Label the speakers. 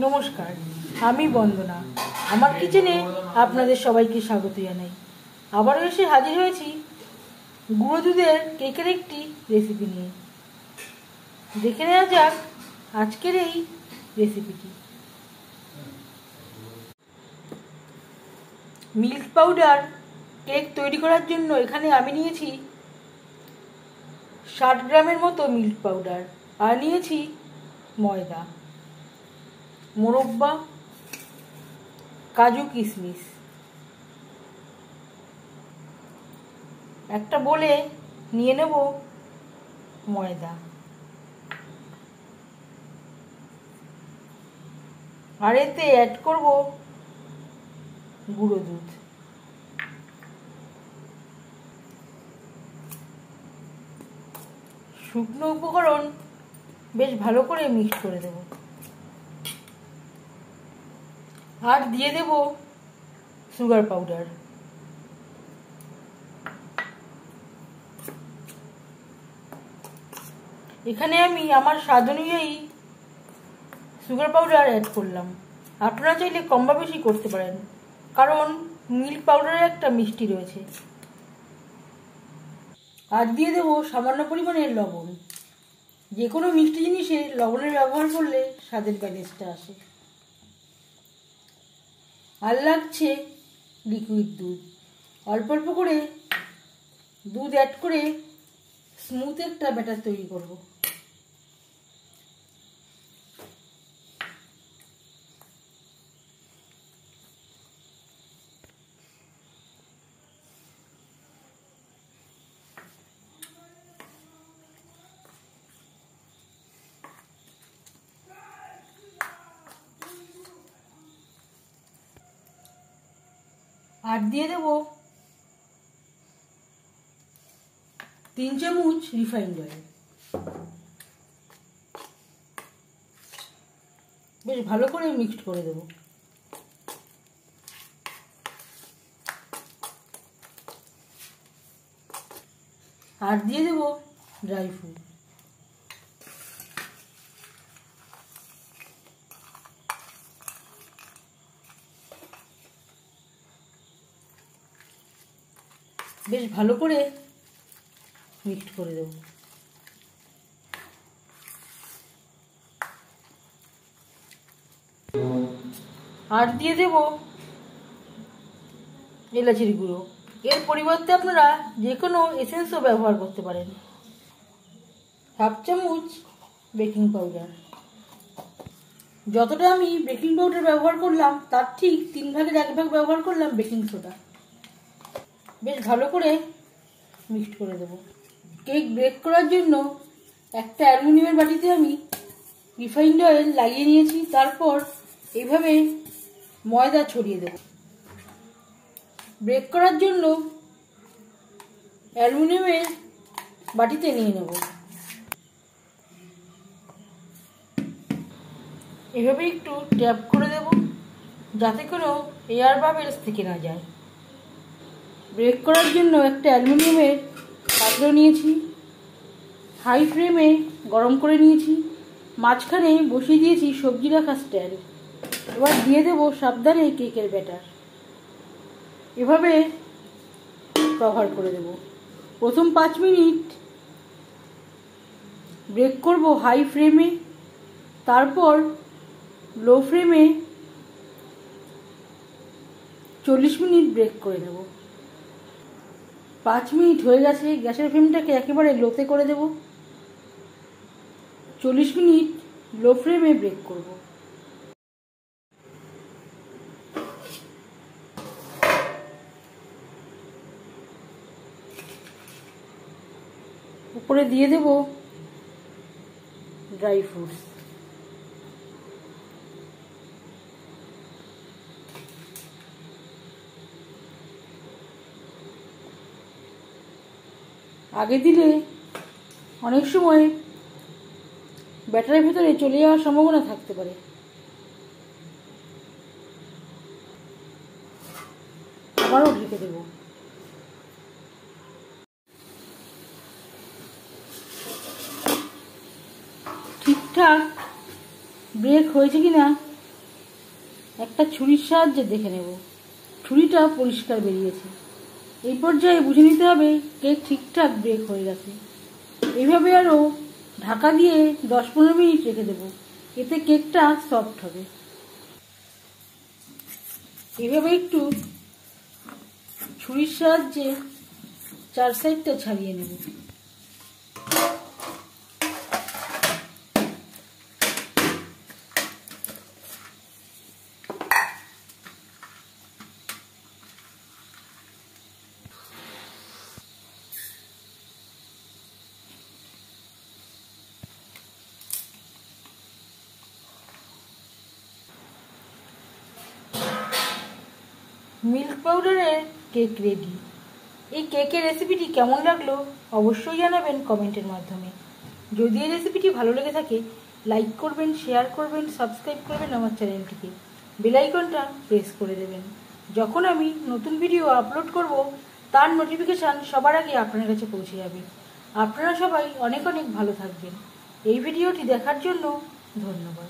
Speaker 1: নমস্কার, আমি বন্দনা। আমার কিচেনে আপনাদের সবাইকে স্বাগত জানাই। আবারও এসে হাজির হয়েছি গুঁড়ো দুধের কেকের একটি রেসিপি নিয়ে। দেখে নেওয়া যাক আজকের এই রেসিপিটি। মিল্ক পাউডার কেক তৈরি করার জন্য এখানে আমি নিয়েছি 60 গ্রামের মতো মিল্ক পাউডার, আর নিয়েছি ময়দা, মোরব্বা, কাজু কিশমিশ। একটা বলে নিয়ে নেব ময়দা, আর এতে অ্যাড করব গুঁড়ো দুধ। শুকনো উপকরণ বেশ ভালো করে মিক্স করে দেব, আর দিয়ে দেব সুগার পাউডার। এখানে আমি আমার স্বাদ অনুযায়ী সুগার পাউডার অ্যাড করলাম। আপনারা চাইলে কম বা বেশি করতে পারেন, কারণ মিল্ক পাউডারে একটা মিষ্টি রয়েছে। আর দিয়ে দেবো সামান্য পরিমাণের লবণ। যে কোনো মিষ্টি জিনিসে লবণের ব্যবহার করলে স্বাদের ব্যালেন্সটা আসে। আর লাগছে লিকুইড দুধ। অল্প অল্প করে দুধ অ্যাড করে স্মুথ একটা ব্যাটার তৈরি করব। আর দিয়ে দেব 3 চামচ রিফাইন্ড অয়েল। বেশ ভালো করে মিক্সড করে দেব। আর দিয়ে দেব ড্রাই ফ্রুট। বেশ ভালো করে মিক্সড করে দেব। আর দিয়ে দেব এলাচির গুঁড়ো। এর পরিবর্তে আপনারা যে কোনো এসেন্সও ব্যবহার করতে পারেন। 1/2 চামচ বেকিং পাউডার। যতটা আমি বেকিং পাউডার ব্যবহার করলাম তার ঠিক 3 ভাগের 1 ভাগ ব্যবহার করলাম বেকিং সোডা। বেশ ভালো করে মিক্সড করে দেব। কেক বেক করার জন্য একটা অ্যালুমিনিয়ামের বাটিতে আমি রিফাইন্ড অয়েল লাগিয়ে নিয়েছি। তারপর এইভাবে ময়দা ছড়িয়ে দেব। বেক করার জন্য অ্যালুমিনিয়ামের বাটিতে নিয়ে নেব। এভাবে একটু ট্যাপ করে দেব, যাতে কোনো এয়ার বাবেলস থেকে না যায়। বেক করার জন্য একটা অ্যালুমিনিয়ামের পাত্র নিয়েছি, হাই ফ্লেমে গরম করে নিয়েছি। মাঝখানে বসিয়ে দিয়েছি সবজি রাখা স্ট্যান্ড। এবার দিয়ে দেবো সাবধানে কেকের ব্যাটার। এভাবে কভার করে দেব। প্রথম 5 মিনিট বেক করব হাই ফ্লেমে, তারপর লো ফ্লেমে 40 মিনিট বেক করে দেব। 5 মিনিট হয়ে গেছে, গ্যাসের ফ্লেমটাকে একেবারে লোতে করে দেব। 40 মিনিট লো ফ্লেমে বেক করব। উপরে দিয়ে দেব ড্রাই ফ্রুটস। আগে দিলে অনেক সময় ব্যাটারের ভেতরে চলে যাওয়ার সম্ভাবনা থাকতে পারে। আবারও ঢেকে দেব। ঠিকঠাক ব্রেক হয়েছে কিনা একটা ছুরির সাহায্যে দেখে নেব ছুরিটা পরিষ্কার বেরিয়েছে। এই পর্যায়ে বুঝে নিতে হবে কেক ঠিকঠাক বেক হয়ে গেছে। এইভাবে আরও ঢাকা দিয়ে 10-15 মিনিট রেখে দেব, এতে কেকটা সফট হবে। এভাবে একটু ছুরির সাহায্যে 4 সাইডটা ছাড়িয়ে নেব। মিল্ক পাউডারের কেক রেডি। এই কেকের রেসিপিটি কেমন লাগলো অবশ্যই জানাবেন কমেন্টের মাধ্যমে। যদি এই রেসিপিটি ভালো লেগে থাকে লাইক করবেন, শেয়ার করবেন, সাবস্ক্রাইব করবেন আমার চ্যানেলটিকে, বেল আইকনটা প্রেস করে দেবেন। যখন আমি নতুন ভিডিও আপলোড করব তার নোটিফিকেশান সবার আগে আপনার কাছে পৌঁছে যাবে। আপনারা সবাই অনেক অনেক ভালো থাকবেন। এই ভিডিওটি দেখার জন্য ধন্যবাদ।